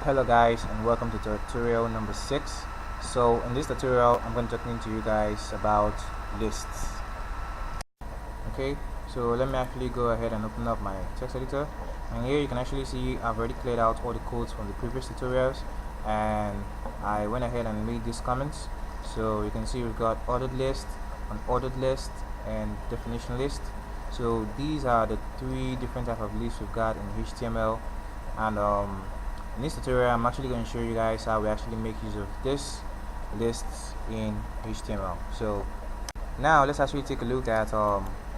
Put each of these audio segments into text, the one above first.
Hello guys, and welcome to tutorial number 6. So in this tutorial I'm going to talk to you guys about lists. Okay, so let me actually go ahead and open up my text editor, and here you can actually see I've already cleared out all the codes from the previous tutorials, and I went ahead and made these comments. So you can see we've got ordered list, unordered list, and definition list. So these are the three different types of lists we've got in HTML, and in this tutorial I'm actually going to show you guys how we actually make use of this lists in HTML. So now let's actually take a look at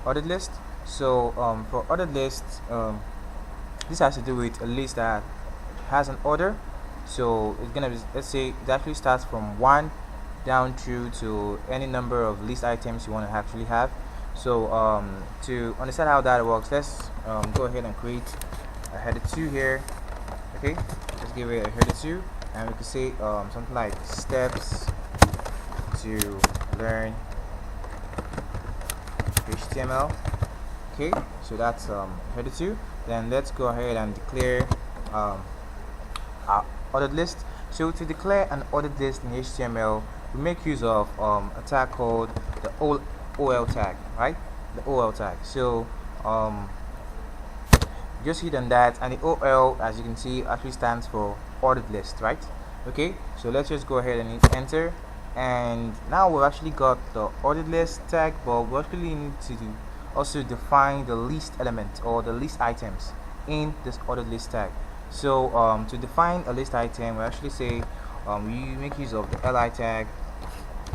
ordered list. So for ordered list, this has to do with a list that has an order. So it's gonna be, let's say it actually starts from 1 down through to any number of list items you want to actually have. So to understand how that works, let's go ahead and create a header 2 here. Okay, let's give it a header 2, and we can say something like steps to learn HTML. Okay, so that's header 2. Then let's go ahead and declare our ordered list. So to declare an ordered list in HTML, we make use of a tag called the OL tag, right? The OL tag. So just hit on that, and the OL, as you can see, actually stands for ordered list, right? Okay, so let's just go ahead and hit enter, and now we've actually got the ordered list tag, but we actually need to also define the list element or the list items in this ordered list tag. So to define a list item, we actually say we make use of the li tag,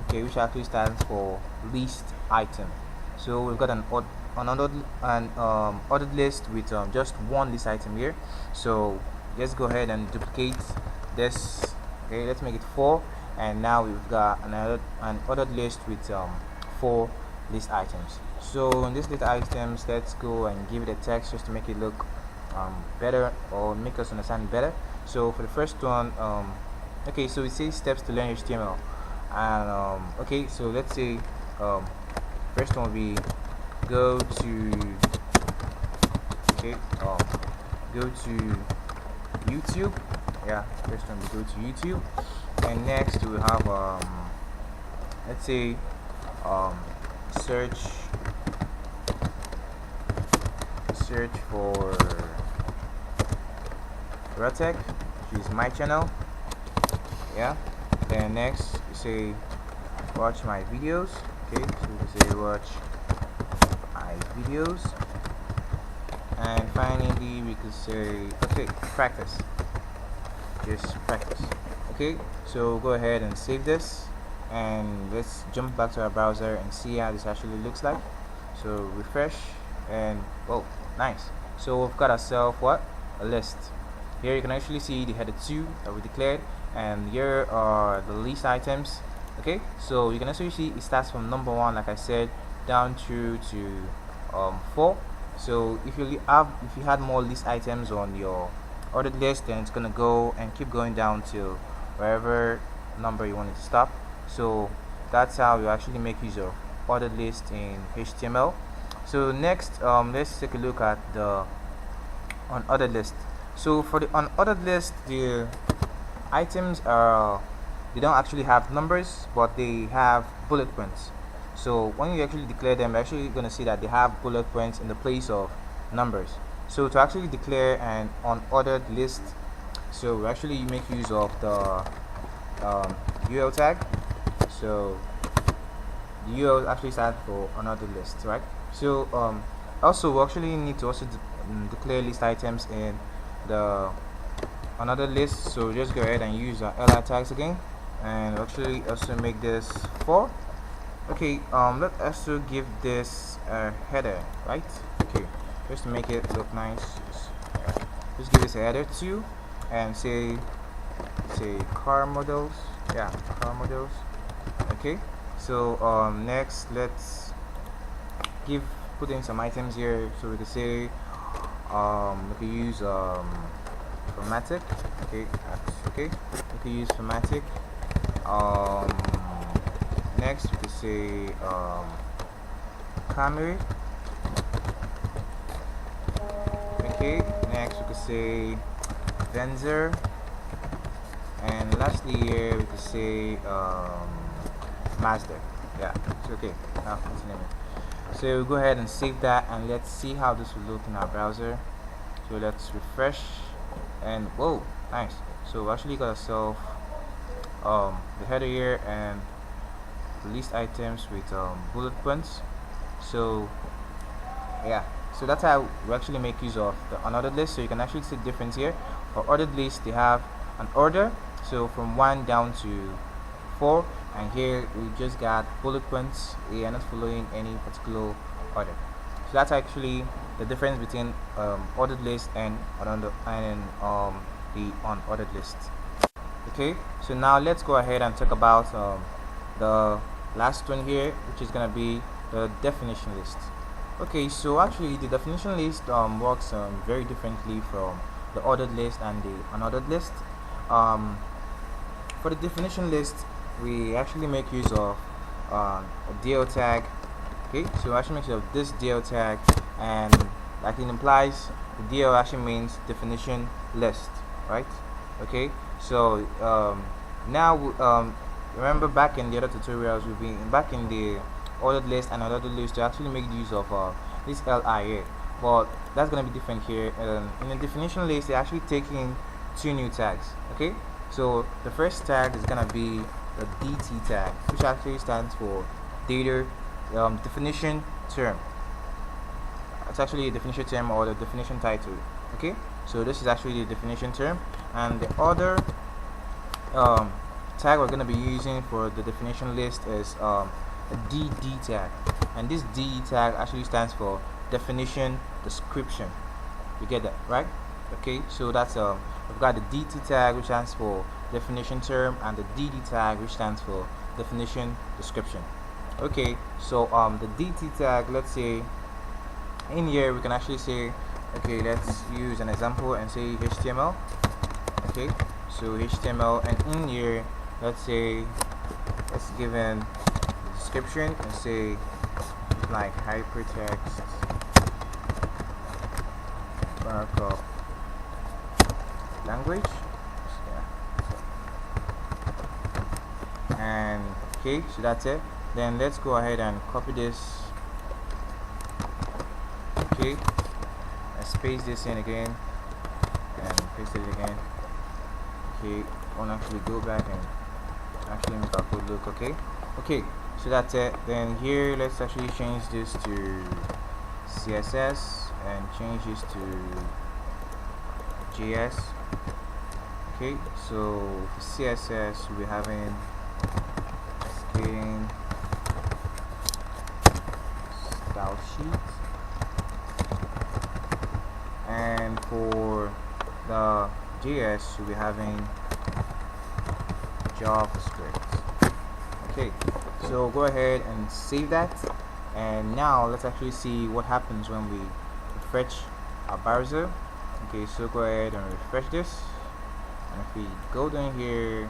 okay, which actually stands for list item. So we've got an ordered list with just one list item here. So let's go ahead and duplicate this. Okay, let's make it 4, and now we've got an ordered list with 4 list items. So in this list items, let's go and give it a text just to make it look better, or make us understand better. So for the first one, okay, so it says steps to learn HTML, and okay, so let's say first one will be go to YouTube. Yeah, first one we go to YouTube, and next we have let's say search for Rotec, which is my channel. Yeah, then next we say watch my videos. Okay, so we say watch my videos, and finally we could say okay, practice, just practice. Okay, so go ahead and save this, and let's jump back to our browser and see how this actually looks like. So refresh, and oh, nice. So we've got ourselves what? A list. Here you can actually see the header 2 that we declared, and here are the list items. Okay, so you can actually see it starts from number 1, like I said, down through to 4. So if you had more list items on your ordered list, then it's gonna go and keep going down to wherever number you want it to stop. So that's how you actually make use of ordered list in HTML. So next, let's take a look at the unordered list. So for the unordered list, the items they don't actually have numbers, but they have bullet points. So when you actually declare them, you're actually going to see that they have bullet points in the place of numbers. So to actually declare an unordered list, so we actually make use of the UL tag. So the UL actually stands for unordered list, right? So also we actually need to also declare list items in the unordered list. So just go ahead and use our li tags again, and actually also make this 4. Okay, let's also give this a header, right? Okay, just to make it look nice, just give this a header 2, and say car models. Yeah, car models. Okay, so next let's put in some items here. So we can say we can use formatic. Okay, okay, we can use formatic. Next we could say camera. Okay, next we could say Venzer. lastly here we can say master. Yeah, it's okay. Now let's name it. So we'll go ahead and save that, and let's see how this will look in our browser. So let's refresh, and whoa, nice. So we actually got ourselves the header here and the list items with bullet points. So yeah, so that's how we actually make use of the unordered list. So you can actually see the difference here. For ordered list, they have an order, so from 1 down to 4, and here we just got bullet points. We are not following any particular order. So that's actually the difference between ordered list and the unordered list. Okay, so now let's go ahead and talk about the last one here, which is gonna be the definition list. Okay, so actually the definition list works very differently from the ordered list and the unordered list. For the definition list, we actually make use of a DL tag. Okay, so actually make use of this DL tag, and like it implies, the DL actually means definition list, right? Okay, so now remember back in the other tutorials we've been back in the ordered list and unordered list to actually make use of this li here, but that's gonna be different here. In the definition list, they're actually taking 2 new tags. Okay, so the first tag is gonna be the DT tag, which actually stands for data definition term. It's actually a definition term or the definition title. Okay, so this is actually the definition term, and the other tag we're going to be using for the definition list is a DD tag, and this DD tag actually stands for definition description. You get that, right? Okay, so that's we've got the DT tag, which stands for definition term, and the DD tag, which stands for definition description. Okay, so the DT tag, let's say in here we can actually say, okay, let's use an example and say HTML. Okay, so HTML, and in here let's say let's give in the description and say like hypertext markup language. And okay, so that's it. Then let's go ahead and copy this. Okay, let's paste this in again and paste it again. Okay, I want to actually go back and actually make our code look okay. Okay, so that's it. Then here let's actually change this to CSS and change this to JS. Okay, so for CSS we're having skin style sheet, and for the JS we'll be having JavaScript. Okay, so go ahead and save that, and now let's actually see what happens when we refresh our browser. Okay, so go ahead and refresh this, and if we go down here,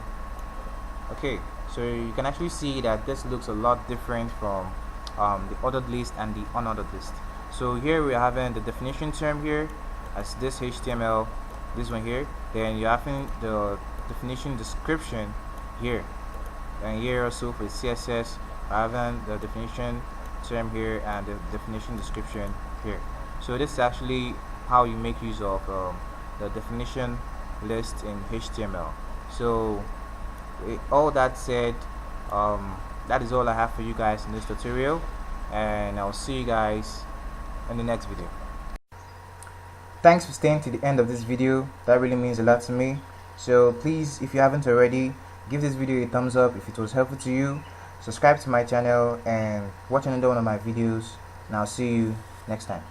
okay, so you can actually see that this looks a lot different from the ordered list and the unordered list. So here we are having the definition term here as this HTML, this one here, then you're having the definition description here, and here also for CSS we're having the definition term here and the definition description here. So this is actually how you make use of the definition list in HTML. So all that said, that is all I have for you guys in this tutorial, and I'll see you guys in the next video. Thanks for staying to the end of this video. That really means a lot to me. So please, if you haven't already, give this video a thumbs up if it was helpful to you. Subscribe to my channel and watch another one of my videos, and I'll see you next time.